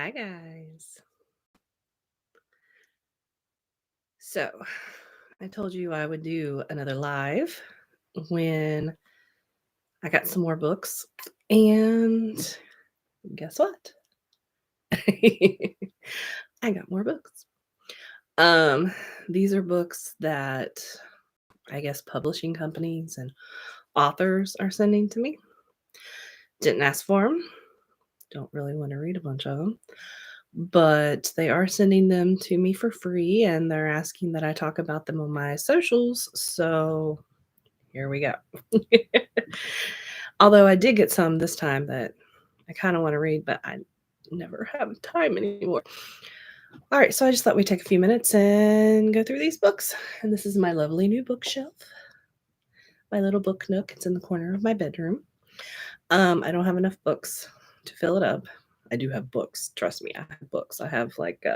Hi, guys. So, I told you I would do another live when I got some more books. And guess what? I got more books. These are books that I guess publishing companies and authors are sending to me. Didn't ask for them. Don't really want to read a bunch of them. But they are sending them to me for free and they're asking that I talk about them on my socials. So here we go. Although I did get some this time that I kind of want to read, but I never have time anymore. All right, so I just thought we'd take a few minutes and go through these books. And this is my lovely new bookshelf, my little book nook. It's in the corner of my bedroom. I don't have enough books to fill it up. I do have books. Trust me, I have books. I have like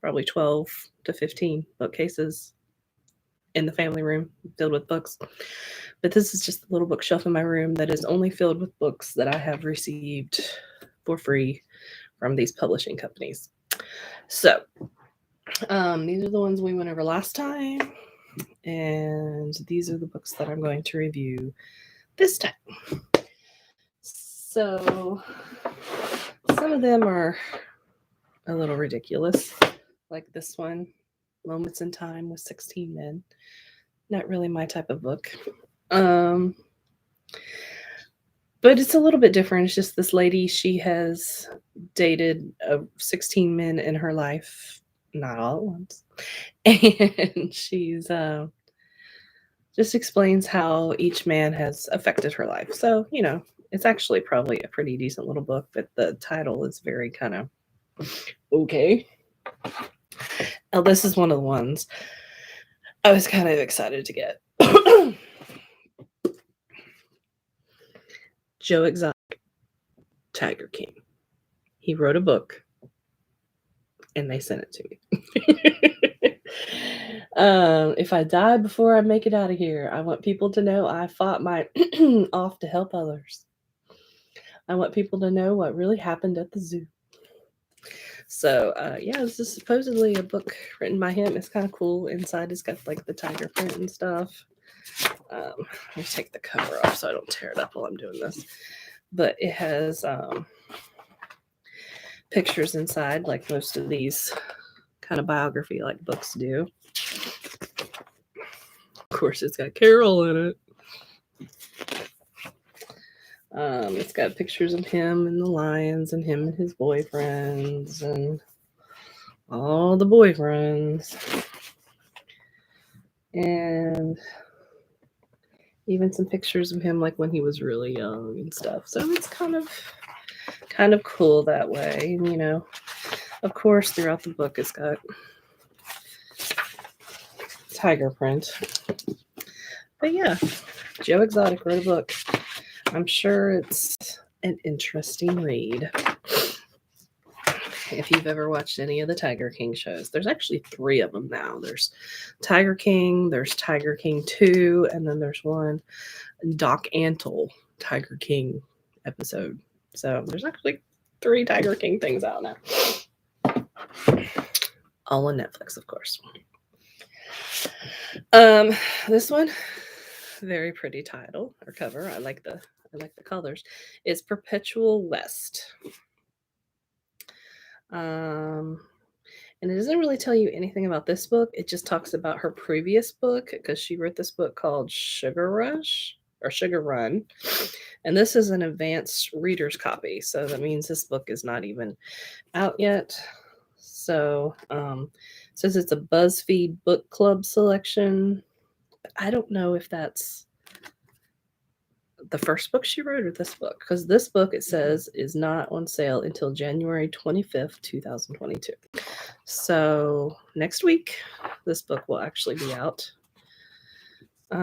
probably 12 to 15 bookcases in the family room filled with books. But this is just a little bookshelf in my room that is only filled with books that I have received for free from these publishing companies. So these are the ones we went over last time. And these are the books that I'm going to review this time. So some of them are a little ridiculous, like this one, Moments in Time with 16 Men. Not really my type of book. But it's a little bit different. It's just this lady, she has dated 16 men in her life, not all at once. And she's just explains how each man has affected her life. So, it's actually probably a pretty decent little book, but the title is very kind of okay. Now, this is one of the ones I was kind of excited to get. Joe Exotic, Tiger King. He wrote a book, and they sent it to me. If I die before I make it out of here, I want people to know I fought my off to help others. I want people to know what really happened at the zoo. So, this is supposedly a book written by him. It's kind of cool. Inside, it's got like the tiger print and stuff. Let me take the cover off so I don't tear it up while I'm doing this. But it has pictures inside, like most of these kind of biography-like books do. Of course, it's got Carol in it. It's got pictures of him and the lions and him and his boyfriends and all the boyfriends. And even some pictures of him like when he was really young and stuff. So it's kind of cool that way. And, of course, throughout the book, it's got tiger print. But yeah, Joe Exotic wrote a book. I'm sure it's an interesting read. If you've ever watched any of the Tiger King shows, there's actually 3 of them now. There's Tiger King, there's Tiger King 2, and then there's one Doc Antle Tiger King episode. So there's actually 3 Tiger King things out now. All on Netflix, of course. This one, very pretty title or cover. I like the colors. It's Perpetual West. And it doesn't really tell you anything about this book. It just talks about her previous book because she wrote this book called Sugar Rush or Sugar Run. And this is an advanced reader's copy. So that means this book is not even out yet. So it says it's a BuzzFeed book club selection. I don't know if that's the first book she wrote or this book, because this book, it says, is not on sale until January 25th, 2022. So next week, this book will actually be out. I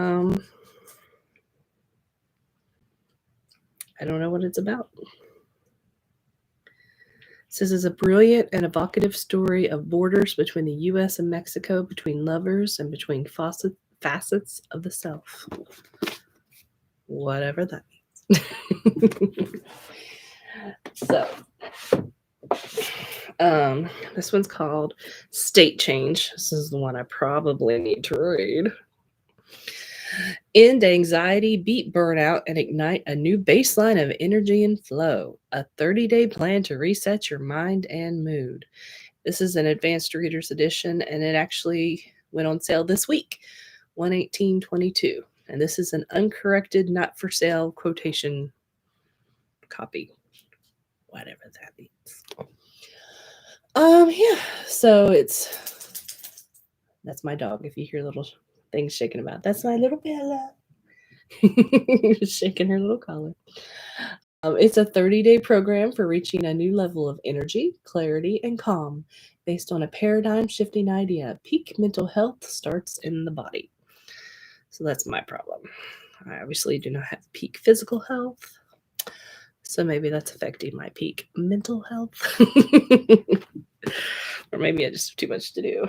don't know what it's about. It says it's a brilliant and evocative story of borders between the U.S. and Mexico, between lovers, and between facets of the self. Whatever that means. So, This one's called State Change. This is the one I probably need to read. End anxiety, beat burnout, and ignite a new baseline of energy and flow. A 30-day plan to reset your mind and mood. This is an advanced reader's edition, and it actually went on sale this week, 1/18/22. And this is an uncorrected, not for sale quotation copy. Whatever that means. Yeah. So that's my dog. If you hear little things shaking about, that's my little Bella. Shaking her little collar. It's a 30-day program for reaching a new level of energy, clarity, and calm based on a paradigm-shifting idea. Peak mental health starts in the body. So that's my problem. I obviously do not have peak physical health. So maybe that's affecting my peak mental health. Or maybe I just have too much to do.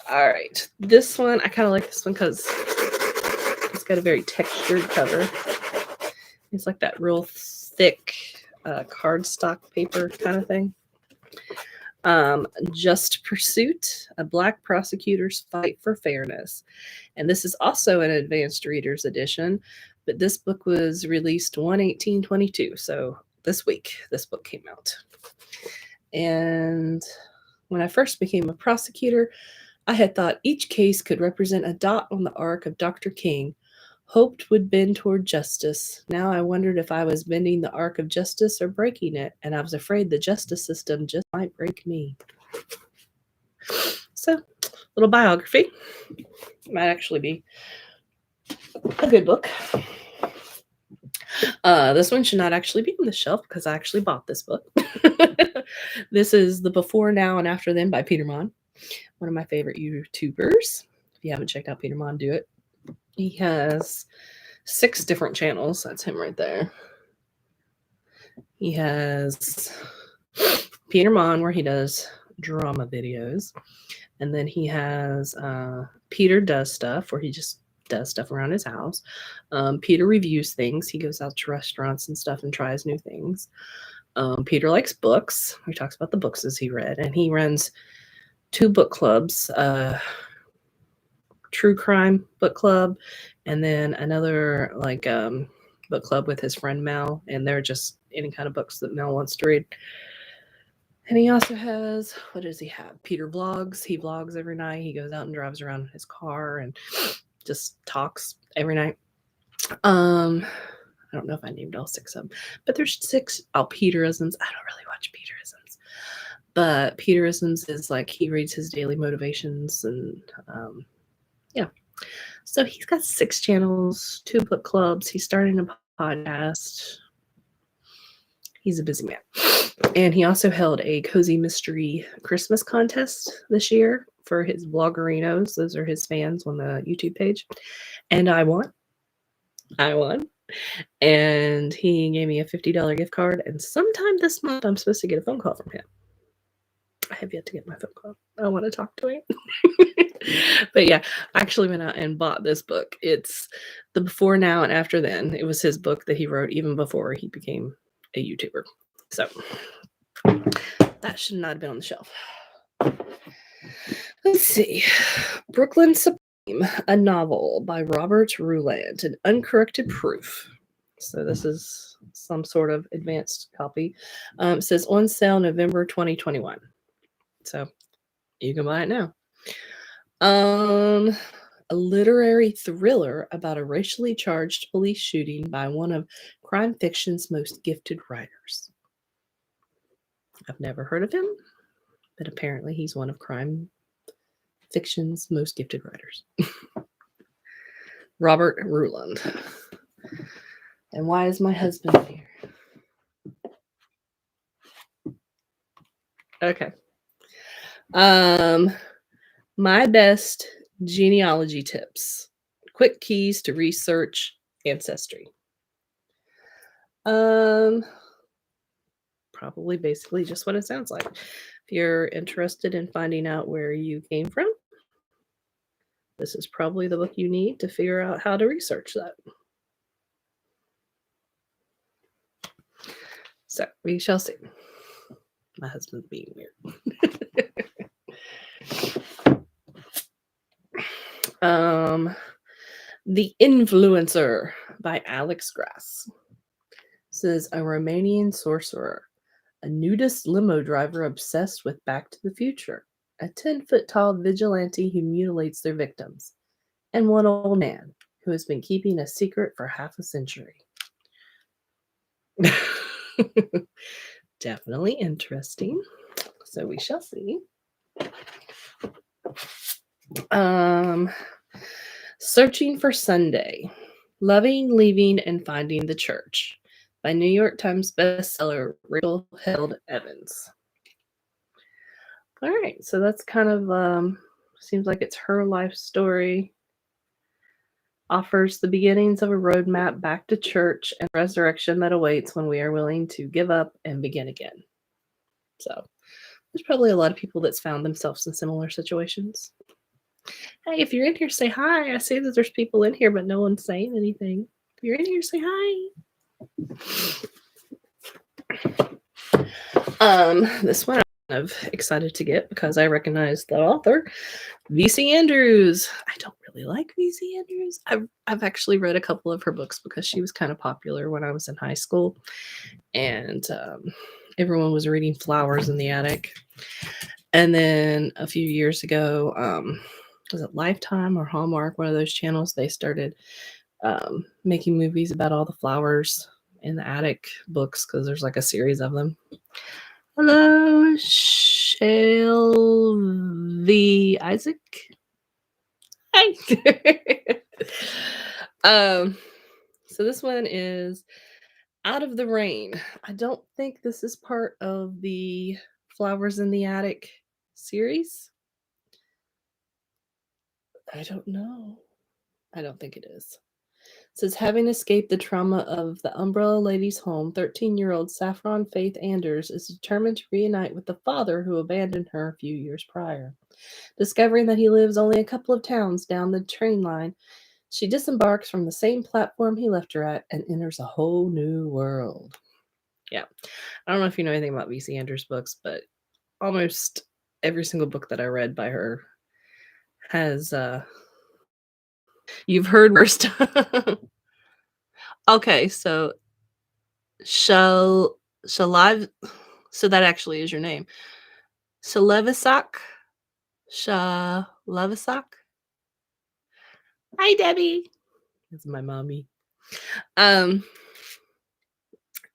All right. This one, I kind of like this one because it's got a very textured cover. It's like that real thick cardstock paper kind of thing. Just Pursuit, a Black prosecutor's fight for fairness. And this is also an advanced reader's edition, but this book was released 1/18/22. So this week, this book came out. And when I first became a prosecutor, I had thought each case could represent a dot on the arc of Dr. King, hoped would bend toward justice. Now I wondered if I was bending the arc of justice or breaking it, and I was afraid the justice system just might break me. So, little biography. Might actually be a good book. This one should not actually be on the shelf because I actually bought this book. This is The Before, Now, and After Them by Peter Mon, one of my favorite YouTubers. If you haven't checked out Peter Mon, do it. He has 6 different channels. That's him right there. He has Peter Mon, where he does drama videos. And then he has Peter Does Stuff, where he just does stuff around his house. Peter Reviews Things. He goes out to restaurants and stuff and tries new things. Peter Likes Books. He talks about the books as he read. And he runs 2 book clubs, True Crime Book Club, and then another book club with his friend Mel, and they're just any kind of books that Mel wants to read. And he also has, what does he have? Peter Vlogs. He vlogs every night. He goes out and drives around in his car and just talks every night. I don't know if I named all 6 of them, but there's 6 Peterisms. I don't really watch Peterisms, but Peterisms is like he reads his daily motivations and yeah. So he's got 6 channels, 2 book clubs. He's starting a podcast. He's a busy man. And he also held a Cozy Mystery Christmas contest this year for his vloggerinos. Those are his fans on the YouTube page. And I won. And he gave me a $50 gift card. And sometime this month, I'm supposed to get a phone call from him. I have yet to get my phone call. I want to talk to him. But yeah, I actually went out and bought this book. It's The Before, Now, and After Then. It was his book that he wrote even before he became a YouTuber. So that should not have been on the shelf. Let's see. Brooklyn Supreme, a novel by Robert Ruland, an uncorrected proof. So this is some sort of advanced copy. It says on sale November 2021. So you can buy it now. A literary thriller about a racially charged police shooting by one of crime fiction's most gifted writers. I've never heard of him, but apparently he's one of crime fiction's most gifted writers. Robert Ruland. And why is my husband here? Okay. My best genealogy tips. Quick keys to research Ancestry. Probably basically just what it sounds like. If you're interested in finding out where you came from, this is probably the book you need to figure out how to research that. So we shall see. My husband's being weird. The Influencer by Alex Grass. Says a Romanian sorcerer, a nudist limo driver obsessed with Back to the Future, a 10-foot tall vigilante who mutilates their victims, and one old man who has been keeping a secret for half a century. Definitely interesting. So we shall see. Searching for Sunday. Loving, Leaving, and Finding the Church by New York Times bestseller Rachel Held Evans. All right, so that's kind of seems like it's her life story. Offers the beginnings of a roadmap back to church and resurrection that awaits when we are willing to give up and begin again. So there's probably a lot of people that's found themselves in similar situations. Hey, if you're in here, say hi. I see that there's people in here, but no one's saying anything. If you're in here, say hi. This one I'm kind of excited to get because I recognize the author, V.C. Andrews. I don't really like V.C. Andrews. I've actually read a couple of her books because she was kind of popular when I was in high school, and everyone was reading Flowers in the Attic. And then a few years ago, was it Lifetime or Hallmark, one of those channels, they started making movies about all the Flowers in the Attic books because there's like a series of them. Hello, Shelby Isaac. Hi. So this one is Out of the Rain. I don't think this is part of the Flowers in the Attic series. I don't know. I don't think it is. It says, having escaped the trauma of the Umbrella Lady's home, 13-year-old Saffron Faith Anders is determined to reunite with the father who abandoned her a few years prior. Discovering that he lives only a couple of towns down the train line, she disembarks from the same platform he left her at and enters a whole new world. Yeah. I don't know if you know anything about V.C. Andrews' books, but almost every single book that I read by her has you've heard first. Okay, so Shaliv, so that actually is your name. Shalevisak. Shalevisak. Hi, Debbie. That's my mommy.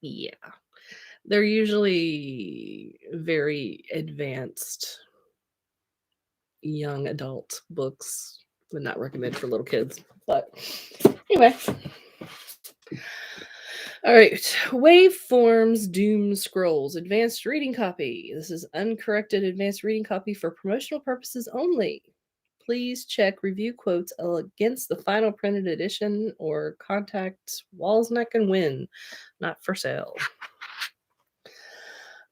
Yeah. They're usually very advanced young adult books. Would not recommend for little kids. But anyway. All right. Waveforms Doom Scrolls Advanced Reading Copy. This is uncorrected advanced reading copy for promotional purposes only. Please check review quotes against the final printed edition or contact Walsneck and Wynn. Not for sale.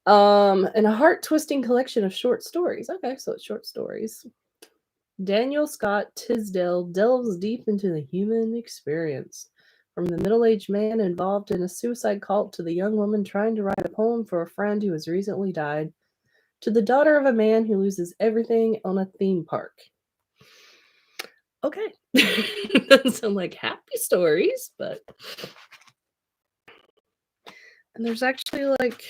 And a heart-twisting collection of short stories. Okay, so it's short stories. Daniel Scott Tisdale delves deep into the human experience. From the middle-aged man involved in a suicide cult to the young woman trying to write a poem for a friend who has recently died, to the daughter of a man who loses everything on a theme park. Okay. Doesn't sound like happy stories, but... And there's actually, like,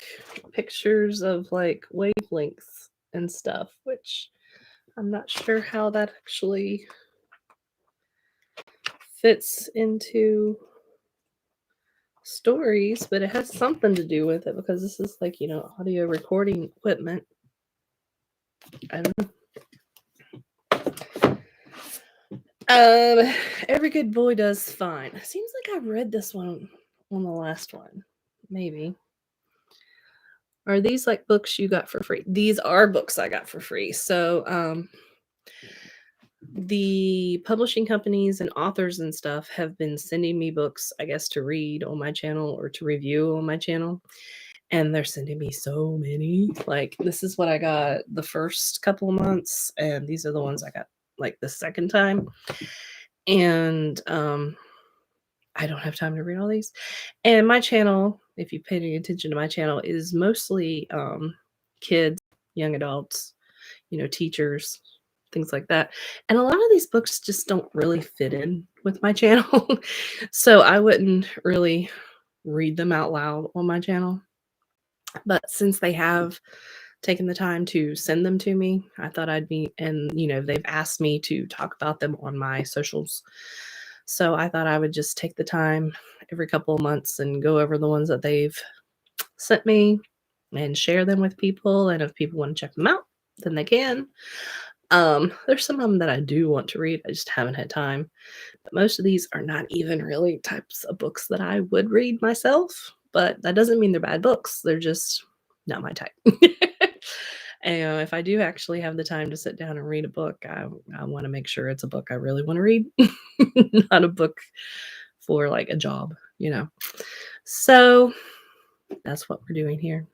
pictures of, like, wavelengths and stuff, which I'm not sure how that actually fits into stories, but it has something to do with it because this is, like, audio recording equipment. I don't know. Every good boy does fine. It seems like I read this one on the last one. Maybe. Are these like books you got for free? These are books I got for free. So the publishing companies and authors and stuff have been sending me books, I guess, to read on my channel or to review on my channel. And they're sending me so many. Like, this is what I got the first couple of months, and these are the ones I got like the second time. And I don't have time to read all these. And my channel if you pay any attention to my channel, is mostly kids, young adults, teachers, things like that. And a lot of these books just don't really fit in with my channel. So I wouldn't really read them out loud on my channel. But since they have taken the time to send them to me, I thought I'd be, and they've asked me to talk about them on my socials. So I thought I would just take the time every couple of months and go over the ones that they've sent me and share them with people. And if people want to check them out, then they can. There's some of them that I do want to read. I just haven't had time. But most of these are not even really types of books that I would read myself. But that doesn't mean they're bad books. They're just not my type. And if I do actually have the time to sit down and read a book, I want to make sure it's a book I really want to read, not a book for like a job, So that's what we're doing here.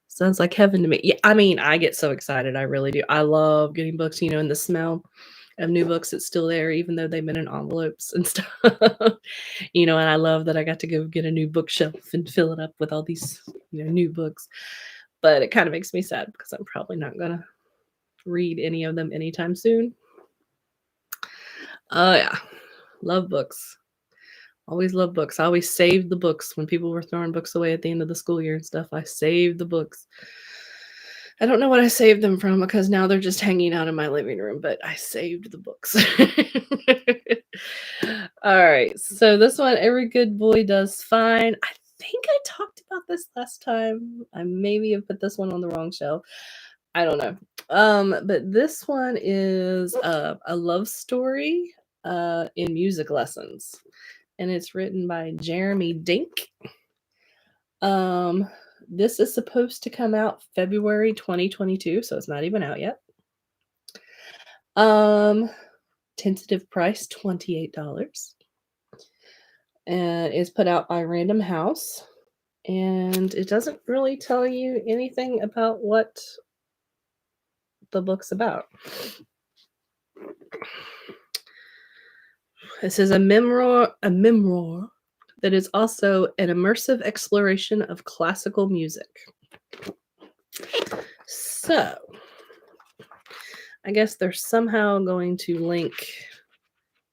Sounds like heaven to me. Yeah, I mean, I get so excited. I really do. I love getting books, and the smell of new books, it's still there, even though they've been in envelopes and stuff. And I love that I got to go get a new bookshelf and fill it up with all these, new books. But it kind of makes me sad because I'm probably not going to read any of them anytime soon. Oh, yeah. Love books. Always love books. I always saved the books when people were throwing books away at the end of the school year and stuff. I saved the books. I don't know what I saved them from because now they're just hanging out in my living room, but I saved the books. All right. So this one, Every Good Boy Does Fine. I think I talked about this last time. I maybe have put this one on the wrong shelf. I don't know. But this one is a love story in music lessons. And it's written by Jeremy Dink. This is supposed to come out February 2022, so it's not even out yet. Tentative price $28. And it's put out by Random House. And it doesn't really tell you anything about what the book's about. This is a memoir that is also an immersive exploration of classical music. So, I guess they're somehow going to link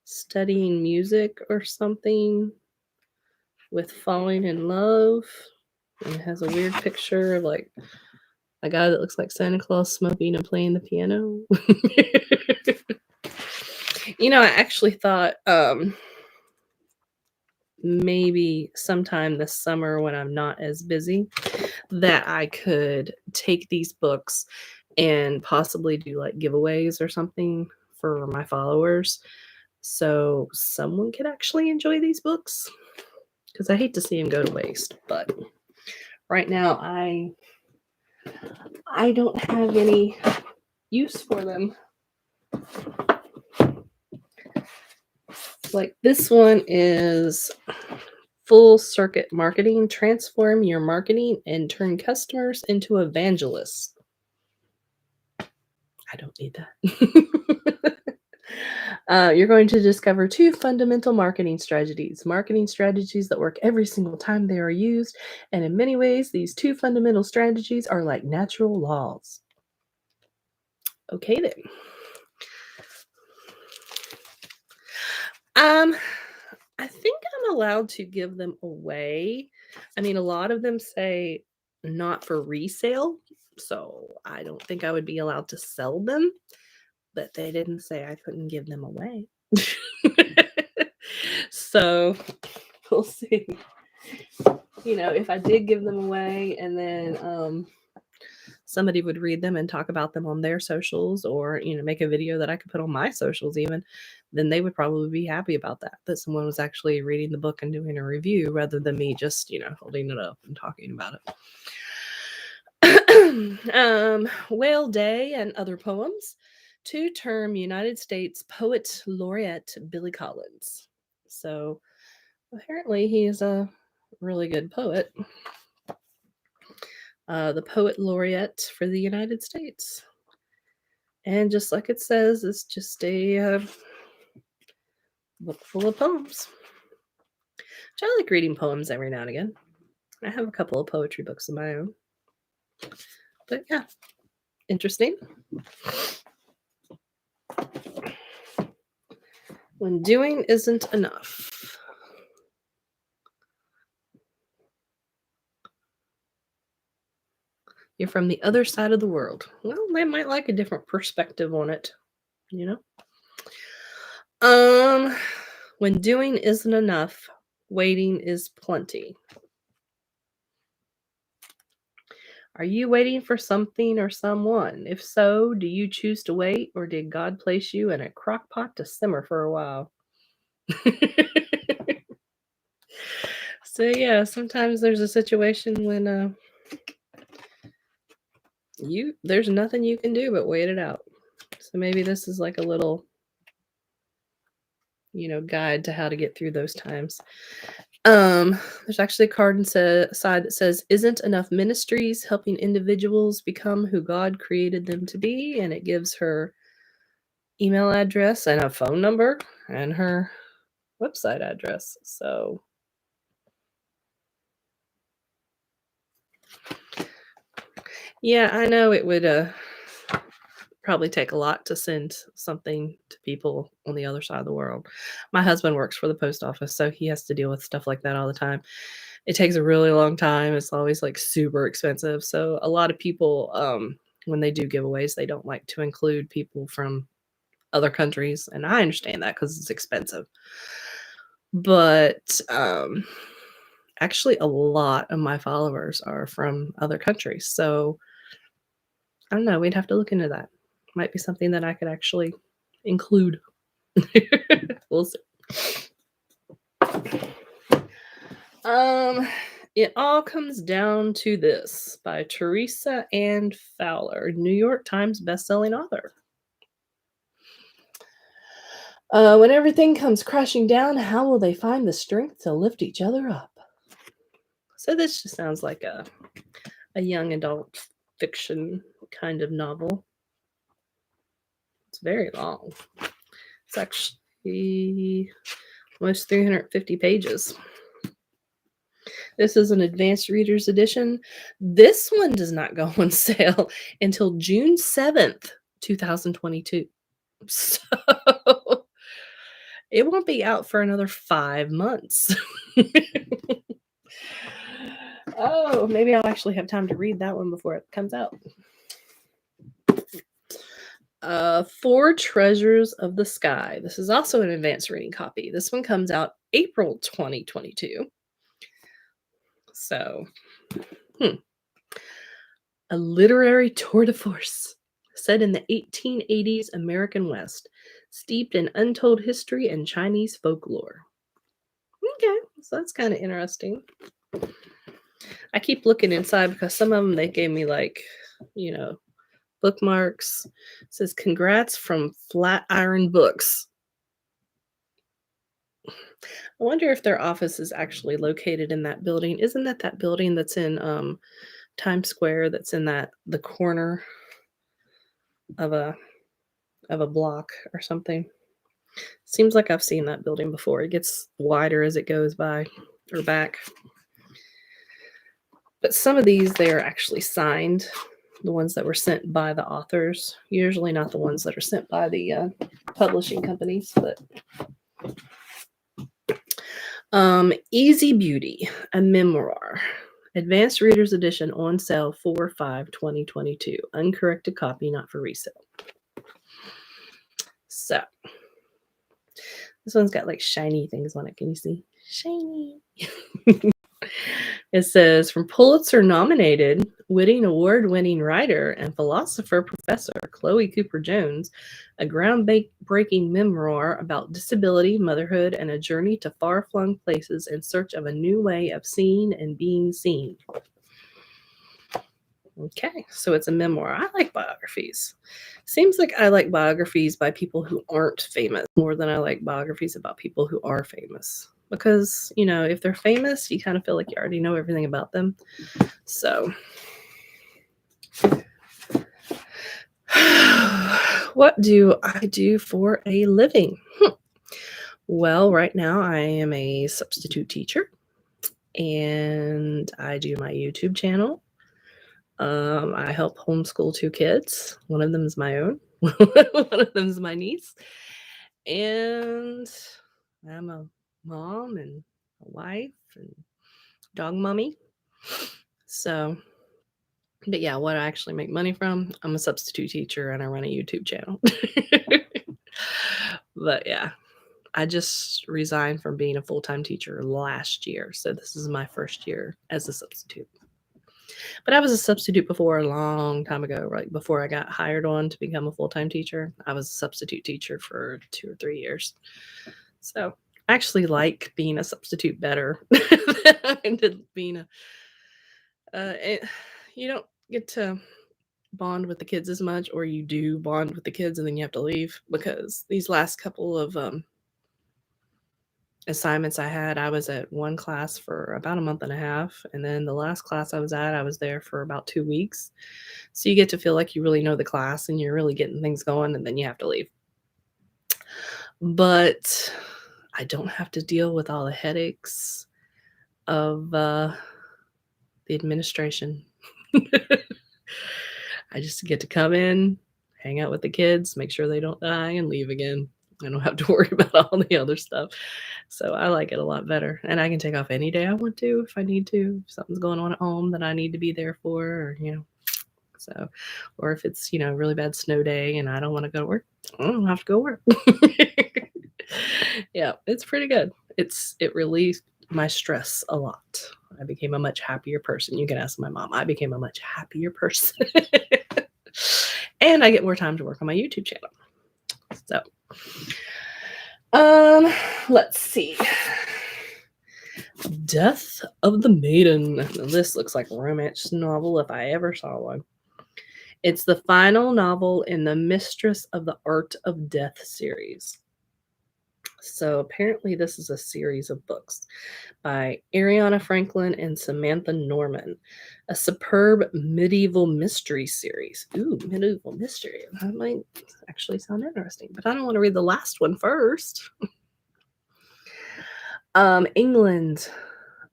studying music or something with falling in love. And it has a weird picture of like a guy that looks like Santa Claus smoking and playing the piano. I actually thought maybe sometime this summer when I'm not as busy that I could take these books and possibly do like giveaways or something for my followers so someone could actually enjoy these books, because I hate to see them go to waste. But right now I don't have any use for them. Like this one is Full Circuit Marketing. Transform your marketing and turn customers into evangelists. I don't need that. You're going to discover 2 fundamental marketing strategies that work every single time they are used. And in many ways, these 2 fundamental strategies are like natural laws. Okay, then. I think I'm allowed to give them away. I mean, a lot of them say not for resale, so I don't think I would be allowed to sell them, but they didn't say I couldn't give them away. So we'll see. If I did give them away and then somebody would read them and talk about them on their socials, or make a video that I could put on my socials even, then they would probably be happy about that someone was actually reading the book and doing a review rather than me just holding it up and talking about it. Whale Day and Other Poems. 2-term United States Poet Laureate Billy Collins. So apparently he is a really good poet. The Poet Laureate for the United States. And just like it says, it's just a book full of poems. Which I like reading poems every now and again. I have a couple of poetry books of my own. But yeah, interesting. When doing isn't enough. You're from the other side of the world. Well, they might like a different perspective on it, you know? When doing isn't enough, waiting is plenty. Are you waiting for something or someone? If so, do you choose to wait, or did God place you in a crock pot to simmer for a while? So yeah, sometimes there's a situation when there's nothing you can do but wait it out. So maybe this is like a little, guide to how to get through those times. There's actually a card side that says, "Isn't enough ministries helping individuals become who God created them to be?" And it gives her email address and a phone number and her website address. So yeah, I know it would probably take a lot to send something to people on the other side of the world. My husband works for the post office, so he has to deal with stuff like that all the time. It takes a really long time. It's always like super expensive. So a lot of people, when they do giveaways, they don't like to include people from other countries, and I understand that because it's expensive. But actually, a lot of my followers are from other countries, so I don't know. We'd have to look into that. Might be something that I could actually include. We'll see. It all comes down to this by Teresa Ann Fowler, New York Times bestselling author. When everything comes crashing down, how will they find the strength to lift each other up? So this just sounds like a young adult fiction kind of novel. It's very long. It's actually almost 350 pages. This is an advanced reader's edition. This one does not go on sale until June 7th, 2022. So it won't be out for another 5 months. Oh, maybe I'll actually have time to read that one before it comes out. Four Treasures of the Sky. This is also an advanced reading copy. This one comes out April 2022. So, a literary tour de force set in the 1880s American West, steeped in untold history and Chinese folklore. Okay, so that's kind of interesting. I keep looking inside because some of them they gave me like, bookmarks. It says congrats from Flatiron Books. I wonder if their office is actually located in that building. Isn't that building that's in Times Square, that's in the corner of a block or something? Seems like I've seen that building before. It gets wider as it goes by or back. But some of these, they are actually signed, the ones that were sent by the authors, usually not the ones that are sent by the publishing companies. But Easy Beauty, a memoir. Advanced Reader's Edition on sale 4/5/2022. Uncorrected copy, not for resale. So, this one's got like shiny things on it. Can you see? Shiny. It says, from Pulitzer-nominated Whitting Award-winning writer and philosopher Professor Chloe Cooper Jones, a groundbreaking memoir about disability, motherhood, and a journey to far-flung places in search of a new way of seeing and being seen. Okay, so it's a memoir. I like biographies. Seems like I like biographies by people who aren't famous more than I like biographies about people who are famous. Because, if they're famous, you kind of feel like you already know everything about them. So, what do I do for a living? Well, right now I am a substitute teacher. and I do my YouTube channel. I help homeschool 2 kids. One of them is my own. One of them is my niece. And I'm a mom and a wife and dog mommy. So, but yeah, what I actually make money from, I'm a substitute teacher and I run a YouTube channel. But yeah, I just resigned from being a full-time teacher last year. So this is my first year as a substitute. But I was a substitute before a long time ago, right before I got hired on to become a full-time teacher. I was a substitute teacher for 2 or 3 years. So I actually like being a substitute better than I did being a. You don't get to bond with the kids as much, or you do bond with the kids and then you have to leave, because these last couple of assignments I had, I was at one class for about a month and a half, and then the last class I was at, I was there for about 2 weeks. So you get to feel like you really know the class and you're really getting things going, and then you have to leave. But I don't have to deal with all the headaches of the administration. I just get to come in, hang out with the kids, make sure they don't die, and leave again. I don't have to worry about all the other stuff. So I like it a lot better. And I can take off any day I want to if I need to. If something's going on at home that I need to be there for, or, so, or if it's, a really bad snow day and I don't want to go to work, I don't have to go work. Yeah, it's pretty good. It relieved my stress a lot. I became a much happier person. You can ask my mom. I became a much happier person. And I get more time to work on my YouTube channel. So, let's see. Death of the Maiden. Now, this looks like a romance novel if I ever saw one. It's the final novel in the Mistress of the Art of Death series. So apparently this is a series of books by Ariana Franklin and Samantha Norman, a superb medieval mystery series. Ooh, medieval mystery. That might actually sound interesting, but I don't want to read the last one first. England,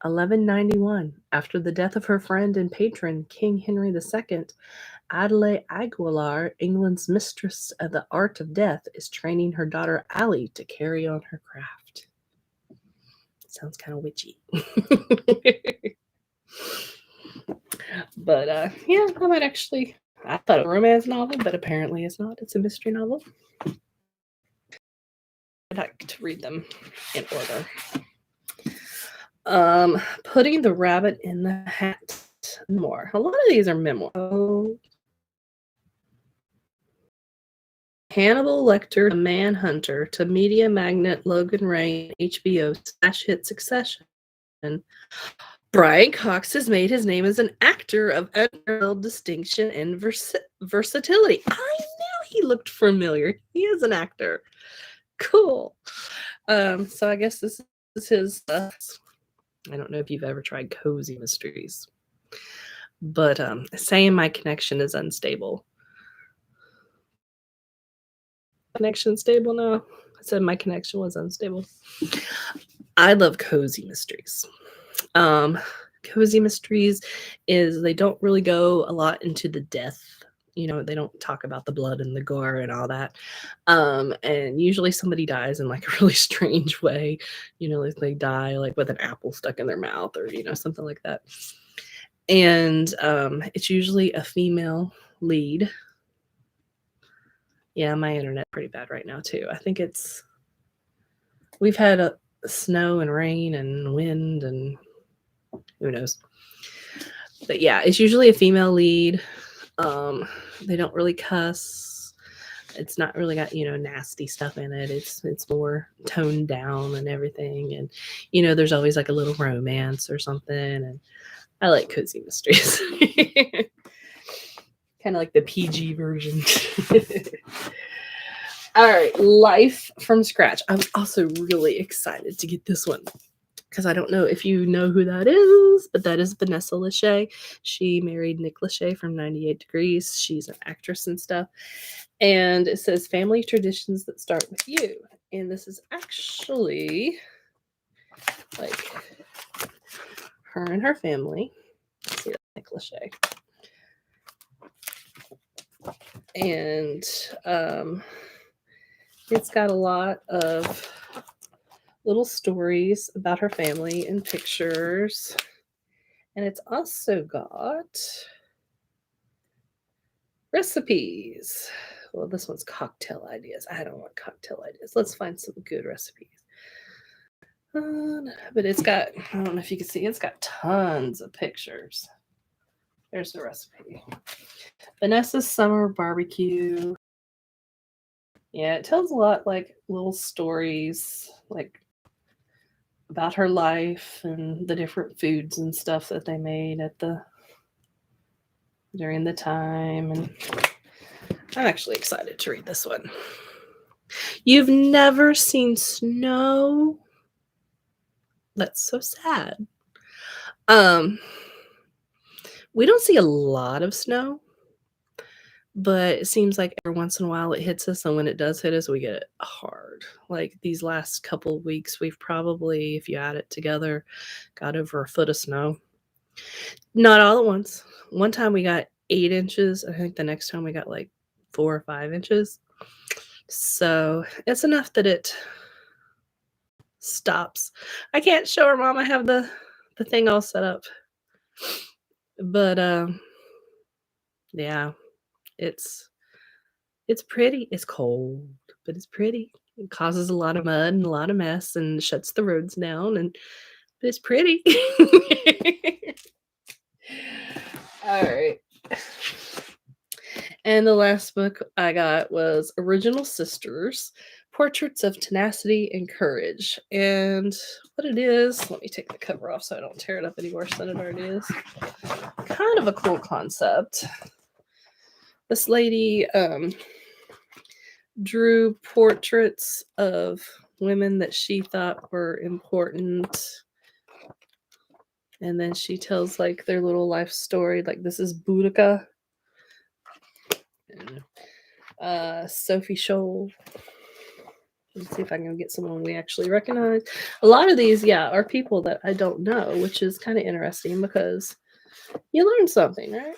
1191. After the death of her friend and patron, King Henry II, Adelaide Aguilar, England's mistress of the art of death, is training her daughter Allie to carry on her craft. Sounds kind of witchy. But yeah, I might actually. I thought it was a romance novel, but apparently it's not. It's a mystery novel. I'd like to read them in order. Putting the Rabbit in the Hat. More. A lot of these are memoirs. Hannibal Lecter, the Manhunter, to media magnate Logan Ray, HBO smash hit Succession. Brian Cox has made his name as an actor of unparalleled distinction and versatility. I knew he looked familiar. He is an actor. Cool. So I guess this is his. I don't know if you've ever tried cozy mysteries, but saying my connection is unstable. Connection stable now? I said my connection was unstable. I love cozy mysteries. Cozy mysteries is they don't really go a lot into the death. They don't talk about the blood and the gore and all that. And usually somebody dies in like a really strange way. Like they die like with an apple stuck in their mouth or, something like that. And it's usually a female lead. Yeah, my internet's pretty bad right now too. I think we've had a snow and rain and wind and who knows. But yeah, it's usually a female lead. They don't really cuss. It's not really got, nasty stuff in it. It's more toned down and everything. And, there's always like a little romance or something. And I like cozy mysteries. Kind of like the PG version. All right, Life from Scratch. I was also really excited to get this one because I don't know if you know who that is, but that is Vanessa Lachey. She married Nick Lachey from 98 Degrees. She's an actress and stuff. And it says family traditions that start with you. And this is actually like her and her family. Let's see, Vanessa Lachey. And it's got a lot of little stories about her family and pictures. And it's also got recipes. Well, this one's cocktail ideas. I don't want cocktail ideas. Let's find some good recipes. But it's got, I don't know if you can see, it's got tons of pictures. There's the recipe. Vanessa's summer barbecue. Yeah, it tells a lot, like little stories, like about her life and the different foods and stuff that they made during the time. And I'm actually excited to read this one. You've never seen snow? That's so sad. We don't see a lot of snow, but it seems like every once in a while it hits us, and when it does hit us, we get it hard. Like these last couple of weeks, we've probably, if you add it together, got over a foot of snow. Not all at once. One time we got 8 inches. I think the next time we got like 4 or 5 inches. So it's enough that it stops. I can't show her, Mom. I have the thing all set up. But yeah, it's pretty. It's cold, but it's pretty. It causes a lot of mud and a lot of mess and shuts the roads down, but it's pretty. All right. And the last book I got was Original Sisters, Portraits of Tenacity and Courage. And what it is, let me take the cover off so I don't tear it up any worse than it already is. Kind of a cool concept. This lady drew portraits of women that she thought were important. And then she tells like their little life story. Like this is Boudica. Sophie Scholl. Let's see if I can get someone we actually recognize. A lot of these, yeah, are people that I don't know, which is kind of interesting because you learn something, right?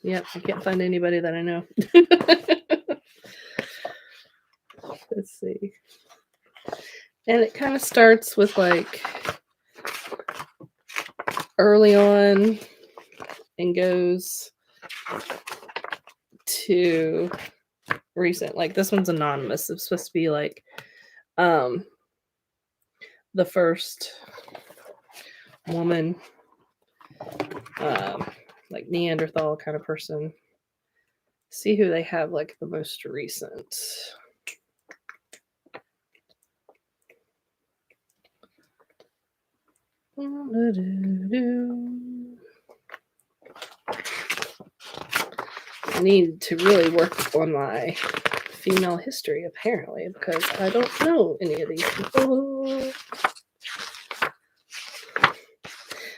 Yep, I can't find anybody that I know. Let's see. And it kind of starts with like early on and goes to recent. Like this one's anonymous. It's supposed to be like the first woman, like Neanderthal kind of person. See who they have like the most recent. I need to really work on my female history, apparently, because I don't know any of these people.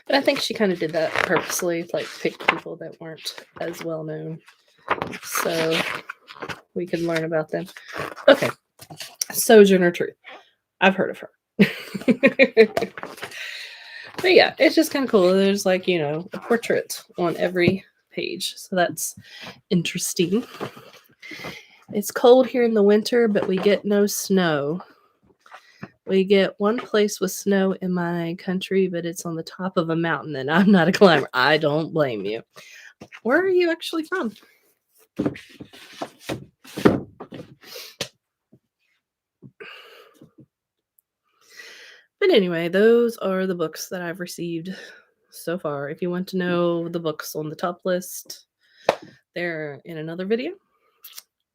But I think she kind of did that purposely, like pick people that weren't as well known, so we could learn about them. Okay, Sojourner Truth. I've heard of her. But yeah, it's just kind of cool. There's like, you know, a portrait on every page. So that's interesting. It's cold here in the winter, but we get no snow. We get one place with snow in my country, but it's on the top of a mountain, and I'm not a climber. I don't blame you. Where are you actually from? But anyway, those are the books that I've received so far. If you want to know the books on the top list, they're in another video.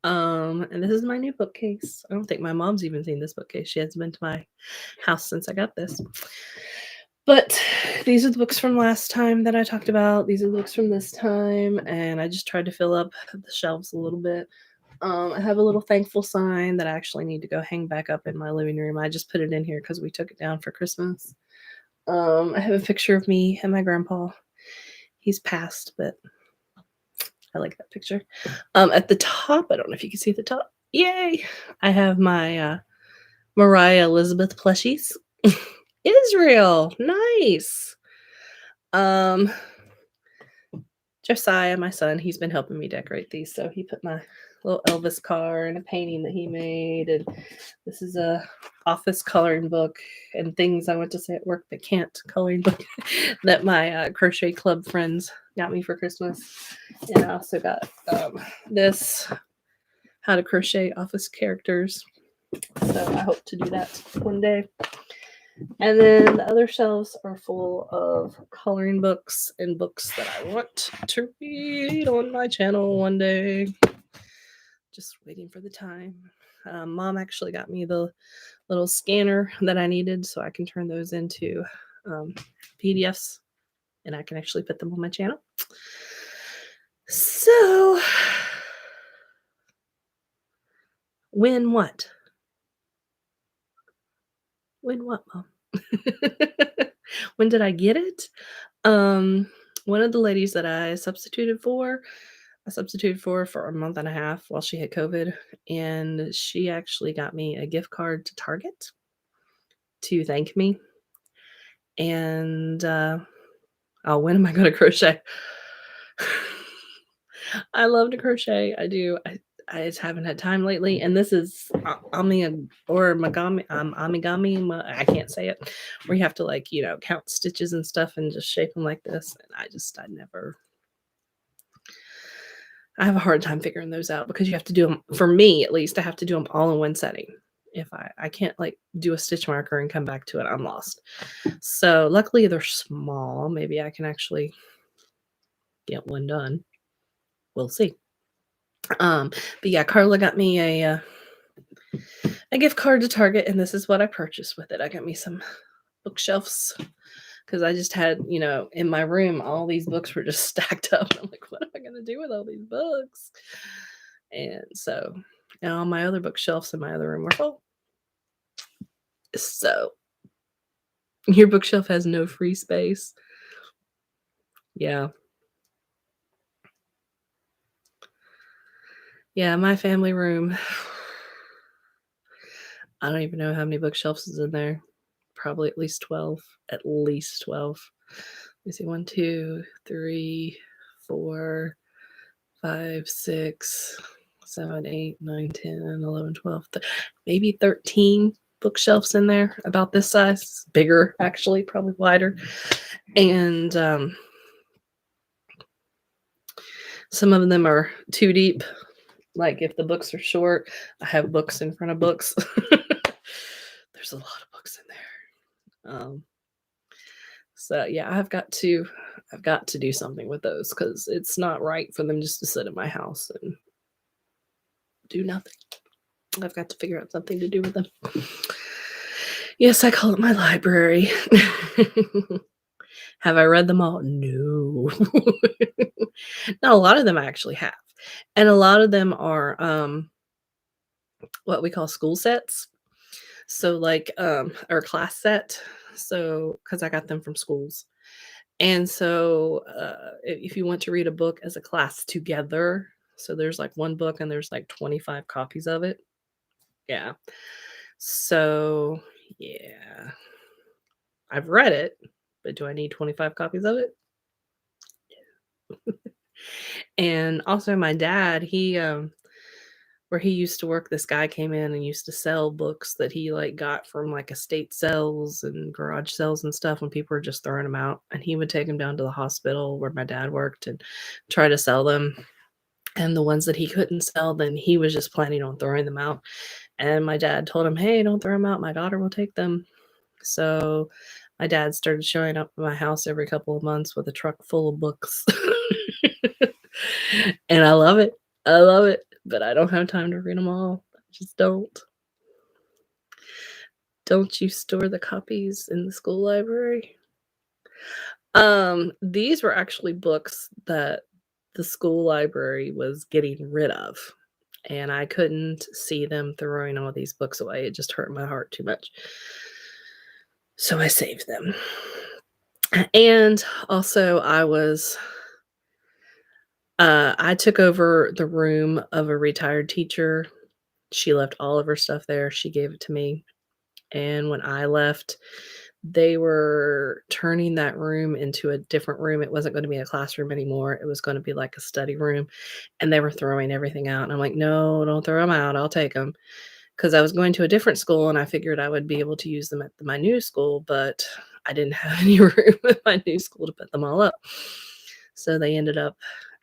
And this is my new bookcase. I don't think my mom's even seen this bookcase. She hasn't been to my house since I got this. But these are the books from last time that I talked about. These are the books from this time, and I just tried to fill up the shelves a little bit. I have a little thankful sign that I actually need to go hang back up in my living room. I just put it in here because we took it down for Christmas. I have a picture of me and my grandpa. He's passed, but I like that picture. At the top, I don't know if you can see the top. Yay! I have my Mariah Elizabeth plushies. Israel. Nice. Um, Josiah, my son, he's been helping me decorate these. So he put my little Elvis car and a painting that he made. And this is a office coloring book and things I went to say at work that can't coloring book that my crochet club friends got me for Christmas. And I also got this how to crochet office characters. So I hope to do that one day. And then the other shelves are full of coloring books and books that I want to read on my channel one day. Just waiting for the time. Mom actually got me the little scanner that I needed so I can turn those into PDFs and I can actually put them on my channel. So, when what? When what, Mom? When did I get it? One of the ladies that I substituted for a month and a half while she had COVID, and she actually got me a gift card to Target to thank me. And when am I going to crochet? I love to crochet. I do. I just haven't had time lately. And this is amigami. I can't say it. Where you have to count stitches and stuff and just shape them like this. And I have a hard time figuring those out because you have to do them, for me at least, I have to do them all in one setting. If I can't do a stitch marker and come back to it, I'm lost. So luckily they're small. Maybe I can actually get one done. We'll see. But yeah, Carla got me a gift card to Target, and this is what I purchased with it. I got me some bookshelves because I just had, in my room, all these books were just stacked up. I'm like, what am I going to do with all these books? And so all my other bookshelves in my other room were full. So your bookshelf has no free space. Yeah. Yeah, my family room. I don't even know how many bookshelves is in there. Probably at least 12. At least 12. Let me see. 1, 2, 3, 4, 5, 6, 7, 8, 9, 10, 11, 12, maybe 13 bookshelves in there, about this size. Bigger, actually, probably wider. And some of them are too deep. Like if the books are short, I have books in front of books. There's a lot of books in there. So yeah, I've got to do something with those because it's not right for them just to sit in my house and do nothing. I've got to figure out something to do with them. Yes, I call it my library. Have I read them all? No. No, a lot of them I actually have. And a lot of them are what we call school sets. So or class set. So because I got them from schools. And so if you want to read a book as a class together, so there's one book and there's 25 copies of it. Yeah. So yeah. I've read it, but do I need 25 copies of it? And also my dad, he where he used to work, this guy came in and used to sell books that he got from estate sales and garage sales and stuff when people were just throwing them out. And he would take them down to the hospital where my dad worked and try to sell them. And the ones that he couldn't sell, then he was just planning on throwing them out. And my dad told him, hey, don't throw them out. My daughter will take them. So my dad started showing up at my house every couple of months with a truck full of books. And I love it. I love it. But I don't have time to read them all. I just don't. Don't you store the copies in the school library? These were actually books that the school library was getting rid of. And I couldn't see them throwing all these books away. It just hurt my heart too much. So I saved them. And also I took over the room of a retired teacher. She left all of her stuff there. She gave it to me. And when I left, they were turning that room into a different room. It wasn't gonna be a classroom anymore. It was gonna be like a study room, and they were throwing everything out, and I'm like, "No, don't throw them out. I'll take them." Because I was going to a different school, and I figured I would be able to use them at my new school, but I didn't have any room at my new school to put them all up. So they ended up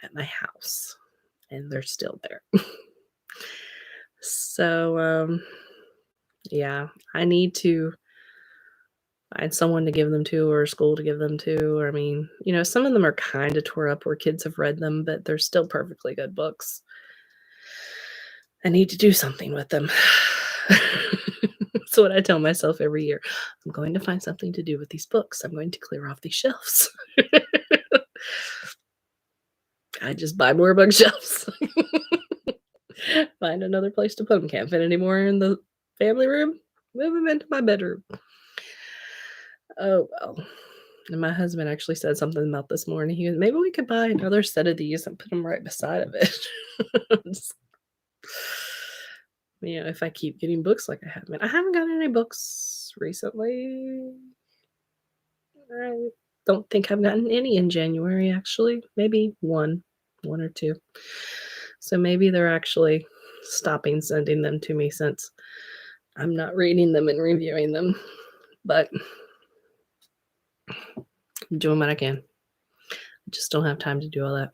at my house, and they're still there. So, yeah, I need to find someone to give them to or a school to give them to. Or, I mean, some of them are kinda tore up where kids have read them, but they're still perfectly good books. I need to do something with them. That's what I tell myself every year. I'm going to find something to do with these books. I'm going to clear off these shelves. I just buy more bookshelves. Find another place to put them. Can't fit anymore in the family room? Move them into my bedroom. Oh, well. And my husband actually said something about this morning. He goes, "Maybe we could buy another set of these and put them right beside of it." Just if I keep getting books like I have been. I haven't gotten any books recently. I don't think I've gotten any in January, actually. Maybe one or two. So maybe they're actually stopping sending them to me since I'm not reading them and reviewing them. But I'm doing what I can. I just don't have time to do all that.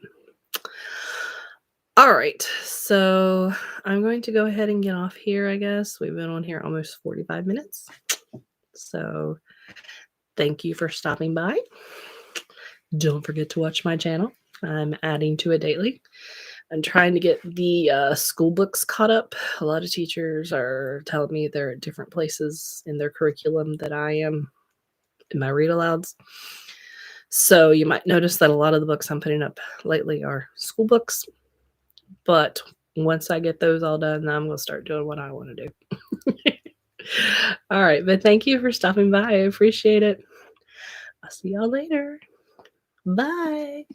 All right, so I'm going to go ahead and get off here, I guess. We've been on here almost 45 minutes. So thank you for stopping by. Don't forget to watch my channel. I'm adding to it daily. I'm trying to get the school books caught up. A lot of teachers are telling me they're at different places in their curriculum that I am in my read alouds. So you might notice that a lot of the books I'm putting up lately are school books. But once I get those all done, I'm going to start doing what I want to do. All right, but thank you for stopping by. I appreciate it. I'll see y'all later. Bye.